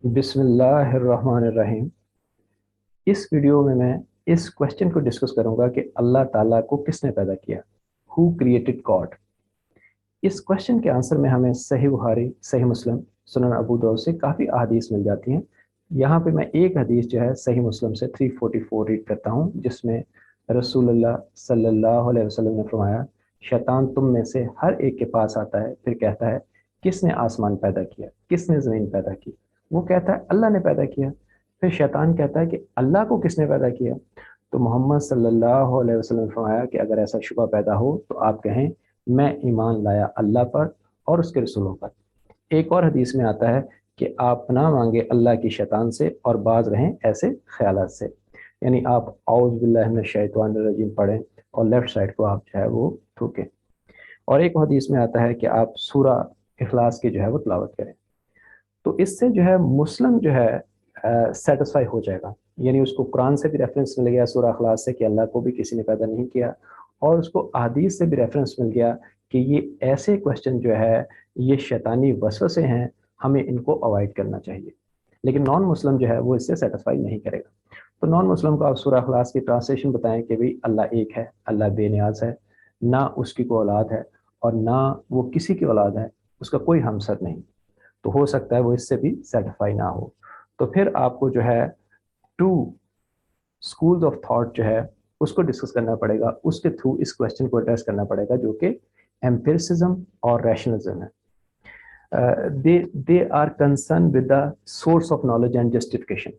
बिस्मिल्लाहिर्रहमानिर्रहीम। इस वीडियो में मैं इस क्वेश्चन को डिस्कस करूंगा कि अल्लाह ताला को किसने पैदा किया, हु क्रिएटेड गॉड। इस क्वेश्चन के आंसर में हमें सही बुखारी, सही मुस्लिम, सुनन अबू दाऊद से काफ़ी अहादीस मिल जाती हैं। यहाँ पे मैं एक हदीस जो है सही मुस्लिम से 344 रीड करता हूँ, जिसमें रसूलुल्लाह सल्लल्लाहु अलैहि वसल्लम ने फरमाया, शैतान तुम में से हर एक के पास आता है, फिर कहता है किसने आसमान पैदा किया, किसने ज़मीन पैदा की। वो कहता है अल्लाह ने पैदा किया। फिर शैतान कहता है कि अल्लाह को किसने पैदा किया। तो मोहम्मद सल्लल्लाहु अलैहि वसल्लम ने फरमाया कि अगर ऐसा शुबा पैदा हो तो आप कहें मैं ईमान लाया अल्लाह पर और उसके रसूलों पर। एक और हदीस में आता है कि आप पनाह मांगे अल्लाह की शैतान से और बाज रहें ऐसे ख्यालात से। यानी आप औज़ बिल्लाहि मिनश शैतानिर रजीम पढ़ें और लेफ़्ट साइड को आप जो है वो थूकें। और एक हदीस में आता है कि आप सूरा इखलास की जो है वो तिलावत करें। तो इससे जो है मुस्लिम जो है सेटिस्फाई हो जाएगा। यानी उसको कुरान से भी रेफरेंस मिल गया सूरा इखलास से कि अल्लाह को भी किसी ने पैदा नहीं किया, और उसको अहादीस से भी रेफरेंस मिल गया कि ये ऐसे क्वेश्चन जो है ये शैतानी वसवसे हैं, हमें इनको अवॉइड करना चाहिए। लेकिन नॉन मुस्लिम जो है वो इससे सेटिस्फाई नहीं करेगा। तो नॉन मुस्लिम को आप सूरा इखलास की ट्रांसलेशन बताएं कि भाई अल्लाह एक है, अल्लाह बेनियाज है, ना उसकी कोई औलाद है और ना वो किसी की औलाद है, उसका कोई हमसर नहीं। तो हो सकता है वो इससे भी सेटिस्फाई ना हो। तो फिर आपको जो है टू स्कूल्स ऑफ थॉट जो है उसको डिस्कस करना पड़ेगा, उसके थ्रू इस क्वेश्चन को एड्रेस करना पड़ेगा, जो कि एम्पिरिसिज्म और रैशनलिज्म है। They are concern with the source of knowledge and justification.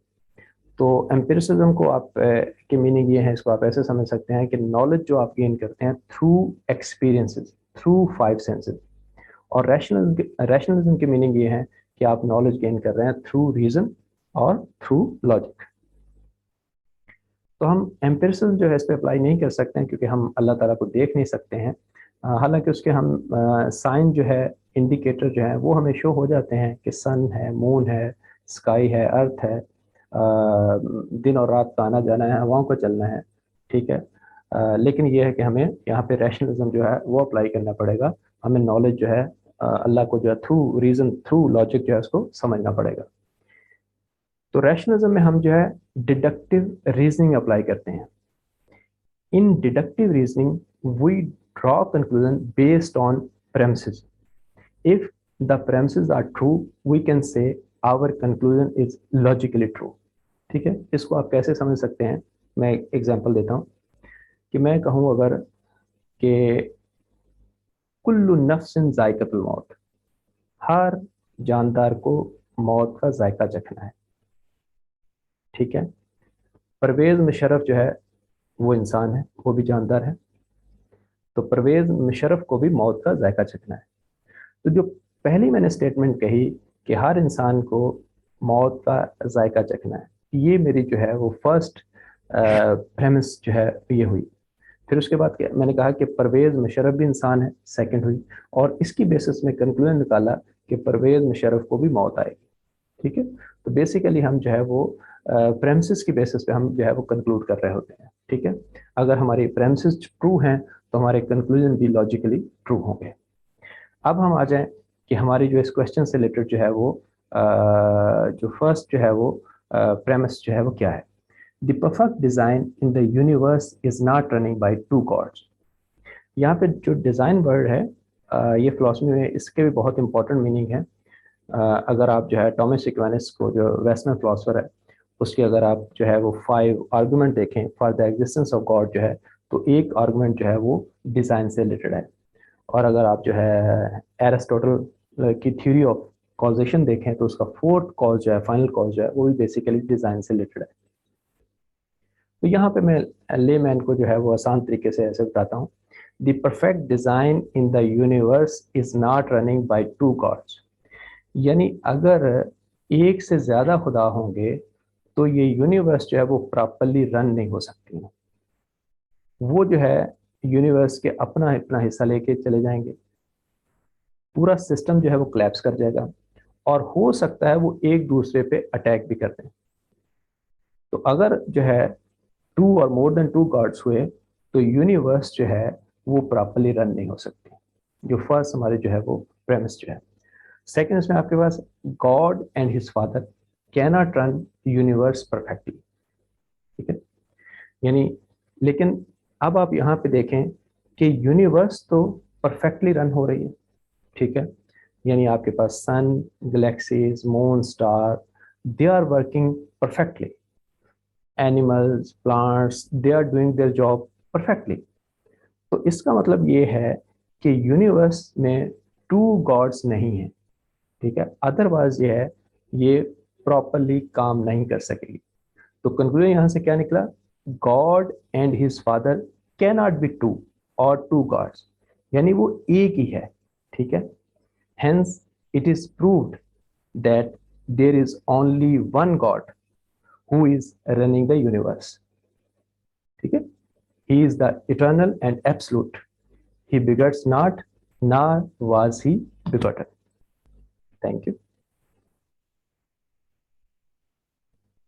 तो एम्पिरिसिज्म को आप की मीनिंग ये है, इसको आप ऐसे समझ सकते हैं कि नॉलेज जो आप गेन करते हैं through experiences, through five senses. और रैशनलिज्म की मीनिंग ये है कि आप नॉलेज गेन कर रहे हैं थ्रू रीजन और थ्रू लॉजिक। तो हम एम्पिरिसिज्म जो है इस पर अप्लाई नहीं कर सकते हैं, क्योंकि हम अल्लाह ताला को देख नहीं सकते हैं। हालांकि उसके हम साइन जो है, इंडिकेटर जो है वो हमें शो हो जाते हैं कि सन है, मून है, स्काई है, अर्थ है, दिन और रात का आना जाना है, हवाओं को चलना है। ठीक है। लेकिन ये है कि हमें यहाँ पे रैशनलिज्म जो है वो अप्लाई करना पड़ेगा। हमें नॉलेज जो है अल्लाह को जो है थ्रू रीजन, थ्रू लॉजिक जो है उसको समझना पड़ेगा। तो रैशनलिज्म में हम जो है डिडक्टिव रीजनिंग अप्लाई करते हैं। In deductive reasoning we draw conclusion based on premises. If the premises are true, we can say our conclusion is logically true. ठीक है। इसको आप कैसे समझ सकते हैं, मैं एक एग्जांपल देता हूँ कि मैं कहूँ अगर कि कुल्लु नफ्सिन जायकातुल मौत, हर जानदार को मौत का जायका चखना है। ठीक है। परवेज मुशर्रफ जो है वो इंसान है, वो भी जानदार है, तो परवेज मुशर्रफ को भी मौत का जायका चखना है। तो जो पहली मैंने स्टेटमेंट कही कि हर इंसान को मौत का जायका चखना है, ये मेरी जो है वो फर्स्ट प्रेमिस जो है ये हुई। फिर उसके बाद मैंने कहा कि परवेज मुशर्रफ भी इंसान है, सेकंड हुई। और इसकी बेसिस में कंक्लूजन निकाला कि परवेज मुशर्रफ को भी मौत आएगी। ठीक है। तो बेसिकली हम जो है वो प्रेमिसेस की बेसिस पे हम जो है वो कंक्लूड कर रहे होते हैं। ठीक है। अगर हमारी प्रेमिसेस ट्रू हैं तो हमारे कंक्लूजन भी लॉजिकली ट्रू होंगे। अब हम आ जाएं कि हमारी जो इस क्वेश्चन से रिलेटेड जो है वो जो फर्स्ट जो है वो प्रेमिस जो है वो क्या है। The perfect design in the universe is not running by two gods. यहाँ पे जो डिज़ाइन वर्ड है ये फिलॉसफी में इसके भी बहुत इंपॉर्टेंट मीनिंग है। अगर आप जो है टॉमस एक्विनास को, जो वेस्टर्न फिलोसफर है, उसके अगर आप जो है वो 5 आर्गूमेंट देखें for the existence of God जो है, तो एक आर्गूमेंट जो है वो डिज़ाइन से रिलेटेड है। और अगर आप जो है एरिस्टोटल की थ्योरी ऑफ कॉजेशन देखें तो उसका फोर्थ कॉज जो है, फाइनल कॉज जो है, वो भी बेसिकली डिज़ाइन से रिलेटेड है। तो यहाँ पे मैं ले मैन को जो है वो आसान तरीके से ऐसे बताता हूँ। The perfect design in the universe is not running by two gods. यानी अगर एक से ज़्यादा खुदा होंगे तो ये यूनिवर्स जो है वो प्रॉपरली रन नहीं हो सकती है। वो जो है यूनिवर्स के अपना अपना हिस्सा लेके चले जाएंगे, पूरा सिस्टम जो है वो क्लैप्स कर जाएगा, और हो सकता है वो एक दूसरे पे अटैक भी कर दें। तो अगर जो है टू और मोर देन टू गॉड्स हुए तो यूनिवर्स जो है वो प्रॉपरली रन नहीं हो सकती। जो फर्स्ट हमारे जो है वो प्रेमिस जो है। सेकंड इसमें आपके पास god and his father, cannot run universe perfectly. ठीक है, यानी लेकिन अब आप यहाँ पे देखें कि यूनिवर्स तो परफेक्टली रन हो रही है, ठीक है, यानी आपके पास sun, galaxies, moon, star, they are working perfectly, animals, plants, they are doing their job perfectly. तो इसका मतलब ये है कि यूनिवर्स में टू गॉड्स नहीं है, ठीक है, अदरवाइज ये है, ये प्रॉपरली काम नहीं कर सकेगी. तो कंक्लूजन यहां से क्या निकला? God and his father can not be two और टू गॉड्स, यानी वो एक ही है, ठीक है. Hence it is proved that there is only one God who is running the universe, ठीक है. He is the eternal and absolute. He begets not, nor was he begotten. Thank you.